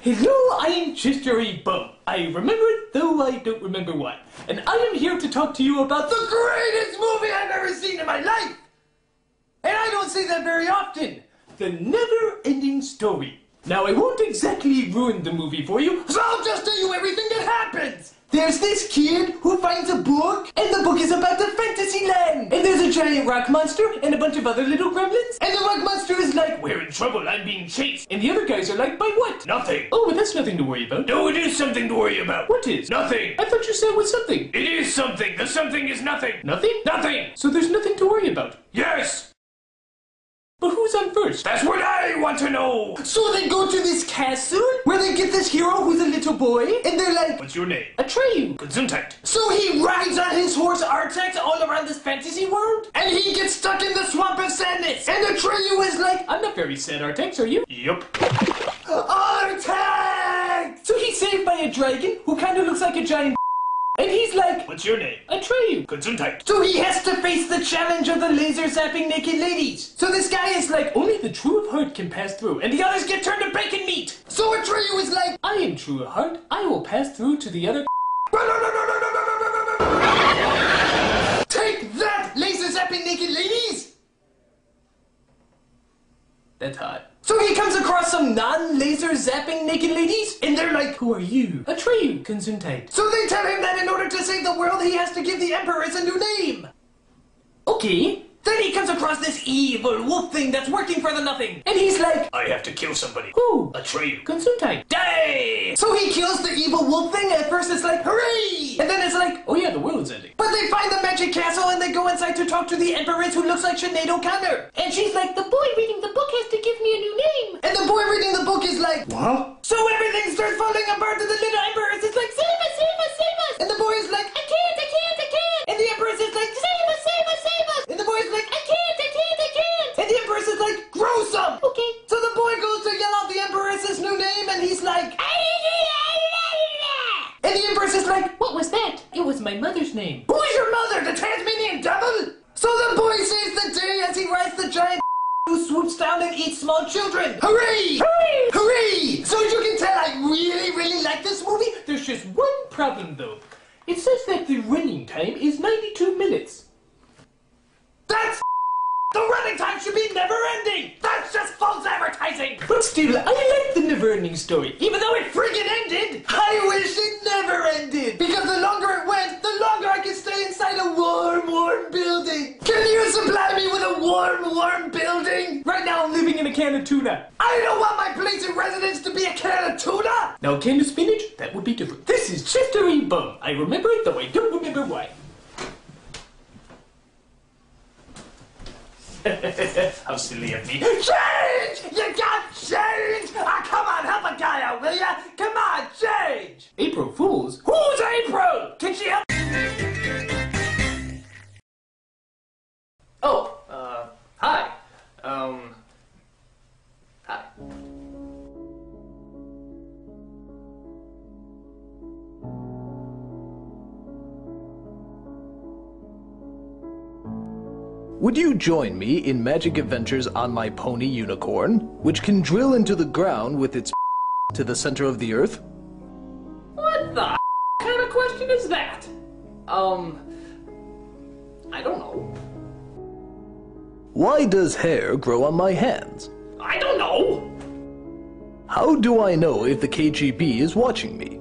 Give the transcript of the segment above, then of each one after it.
Hello, I am Chester A. Bum. I remember it, though I don't remember what. And I am here to talk to you about the greatest movie I've ever seen in my life! And I don't say that very often. The Neverending Story. Now, I won't exactly ruin the movie for you, so I'll just tell you everything that happens! There's this kid who finds a book, and the book is about the fantasy land. And there's a giant rock monster and a bunch of other little gremlins. And the rock monster is like, we're in trouble, I'm being chased. And the other guys are like, by what? Nothing. Oh, but that's nothing to worry about. No, it is something to worry about. What is? Nothing. I thought you said it was something. It is something. The something is nothing. Nothing? Nothing. So there's nothing to worry about. Yes. But who's on first? That's what I want to know! So they go to this castle, where they get this hero who's a little boy, and they're like, what's your name? Atreyu. Gesundheit. So he rides on his horse Artax all around this fantasy world, and he gets stuck in the swamp of sadness. And Atreyu is like, I'm not very sad, Artax, are you? Yup. Artax! So he's saved by a dragon, who kind of looks like a giant. And he's like, what's your name? Atreyu. Gesundheit. So he has to face the challenge of the laser zapping naked ladies. So this guy is like, only the true of heart can pass through, and the others get turned to bacon meat. So Atreyu is like, I am true of heart, I will pass through to the other. Take that, laser zapping naked ladies! That's hot. So he comes across some non-laser zapping naked ladies, and they're like, who are you? Atreyu. Gesundheit. So they tell him that in order to save the world, he has to give the Empress a new name. Okay. Then he comes across this evil wolf thing that's working for the nothing. And he's like, I have to kill somebody. Who? Atreyu. Gesundheit. Die! So he kills the evil wolf thing. At first it's like, hooray! And then it's like, oh yeah, the world's ending. But they find the magic castle and they go inside to talk to the Empress who looks like Sinead O'Connor. And she's like, the boy reading the book has to give me a new name. And the boy reading the book is like, what? So everything starts falling apart to the little Empress. It's like, save us, save us, save us. And the boy is like, I can't, I can't, I can't. And the Empress is like, save us, save us, save us. And the boy is like, I can't, I can't, I can't. And the Empress is like, gruesome. Okay. So the boy goes to yell out the Empress's new name and he's like, and the Empress is like, what was that? It was my mother's name. Who is your mother? The Tasmanian devil? So the boy saves the day as he rides the giant who swoops down and eats small children. Hooray! Hooray! Hooray! So as you can tell, I really, really like this movie. There's just one problem though. It says that the running time is 92 minutes. That's the running time should be never ending! That's just false advertising! But still, I like the Neverending Story. Even though it friggin' ended, I wish it never ended! Because the longer it went, the longer I could stay inside a warm, warm building! Can you supply me with a warm, warm building? Right now I'm living in a can of tuna. I don't want my place of residence to be a can of tuna! Now a can of spinach? That would be different. This is Chester A. Bum. I remember it, though I don't remember why. How silly of me. Change! You got change! Ah, come on, help a guy out, will ya? Come on, change! April Fools? Who's April? Can she help? Oh, hi. Hi. Would you join me in magic adventures on my pony unicorn, which can drill into the ground with its to the center of the earth? What the kind of question is that? I don't know. Why does hair grow on my hands? I don't know! How do I know if the KGB is watching me?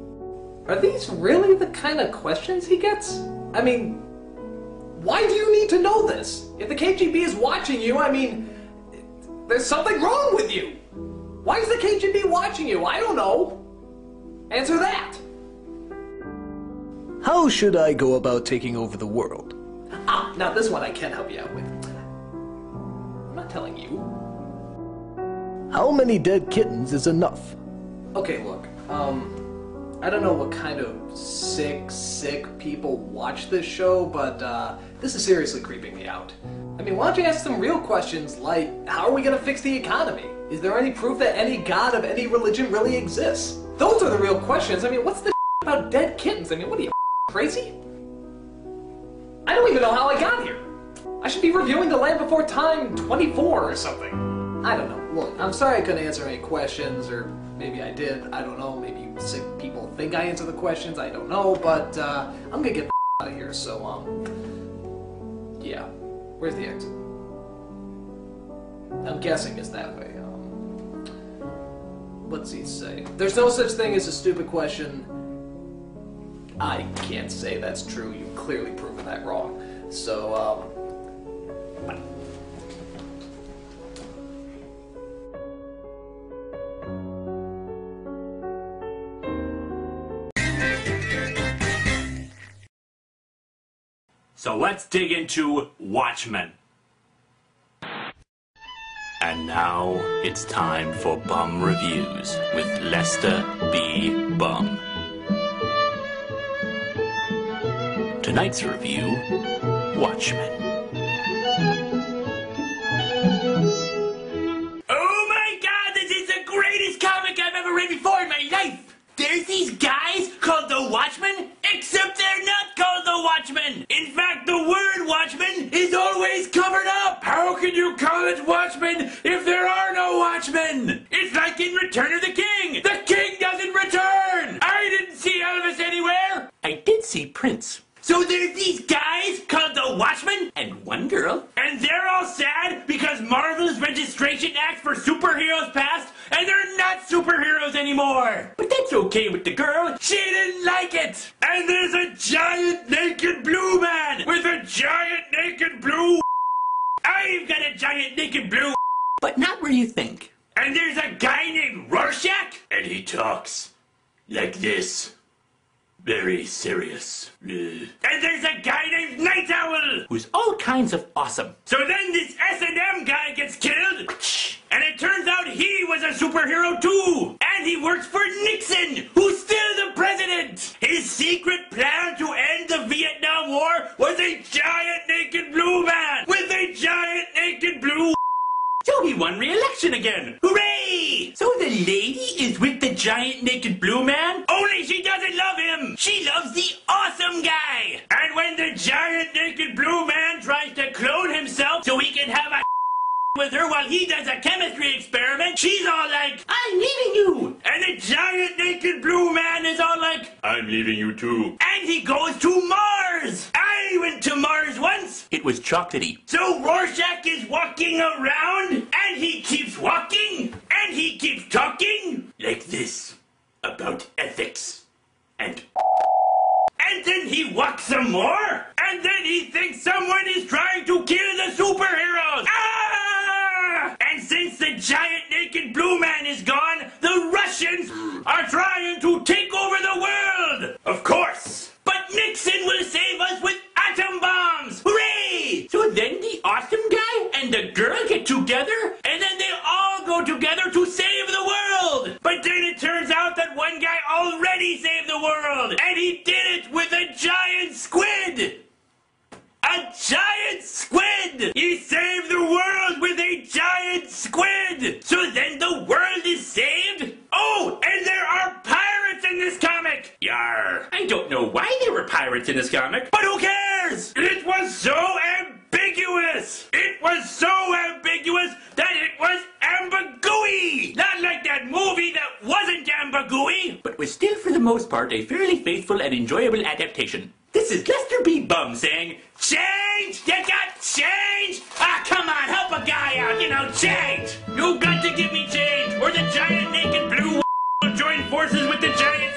Are these really the kind of questions he gets? I mean, why do you need to know this? If the KGB is watching you, I mean, there's something wrong with you. Why is the KGB watching you? I don't know. Answer that. How should I go about taking over the world? Ah, now this one I can help you out with. I'm not telling you. How many dead kittens is enough? Okay, look, I don't know what kind of sick people watch this show, but this is seriously creeping me out. I mean, why don't you ask some real questions like, how are we gonna fix the economy? Is there any proof that any god of any religion really exists? Those are the real questions. I mean, what's the about dead kittens? I mean, what are you, crazy? I don't even know how I got here. I should be reviewing The Land Before Time 24 or something. I don't know. Look, I'm sorry I couldn't answer any questions, or maybe I did, I don't know, maybe sick people think I answer the questions, I don't know, but I'm gonna get the out of here, so, yeah. Where's the exit? I'm guessing it's that way. What's he say? There's no such thing as a stupid question. I can't say that's true. You've clearly proven that wrong. So, bye. So let's dig into Watchmen. And now it's time for Bum Reviews with Lester B. Bum. Tonight's review, Watchmen. Oh my god, this is the greatest comic I've ever read before in my life! There's these guys called the Watchmen, except they're not called the Watchmen! In fact, the word Watchmen is always covered up! How can you call it Watchmen if there are no Watchmen? It's like in Return of the King! The King doesn't return! I didn't see Elvis anywhere! I did see Prince. So there's these guys called the Watchmen and one girl, and they're all sad because Marvel's Registration Act for superheroes passed, and they're not superheroes anymore. But that's okay with the girl. She didn't like it. And there's a giant naked blue man with a giant naked blue. I've got a giant naked blue. But not where you think. And there's a guy named Rorschach, and he talks like this. Very serious. And there's a guy named Night Owl, who's all kinds of awesome. So then this S&M guy gets killed, and it turns out he was a superhero too. And he works for Nixon, who's still the president. His secret plan to end the Vietnam War was a giant naked blue man with a giant naked blue. So he won re-election again! Hooray! So the lady is with the giant naked blue man? Only she doesn't love him! She loves the awesome guy! And when the giant naked blue man tries to clone himself so he can have a with her while he does a chemistry experiment, she's all like, I'm leaving you! And the giant naked blue man is all like, I'm leaving you too. And he goes to Mars! I went to Mars once! It was chocolatey. So Rorschach is walking around, and he keeps walking, and he keeps talking, like this, about ethics, and then he walks some more, and then he thinks someone is trying to kill the superheroes! Ah! And since the giant naked blue man is gone, the Russians are trying to take over the world! Of course! But Nixon will save us with atom bombs! Hooray! So then the awesome guy and the girl get together, and then they all go together to save the world! But then it turns out that one guy already saved the world, and he did it with a giant squid! A giant squid! He saved the world with a giant squid! So then the world is saved? Oh, and there are pirates in this comic! Yarr! I don't know why there were pirates in this comic, but who cares? It was so ambiguous! It was so ambiguous that it was ambigooey! Not like that movie that wasn't ambigooey, but was still for the most part a fairly faithful and enjoyable adaptation. This is Lester B. Bum saying, change! You got change? Ah, come on, help a guy out, change! You got to give me change, or the giant naked blue will join forces with the giant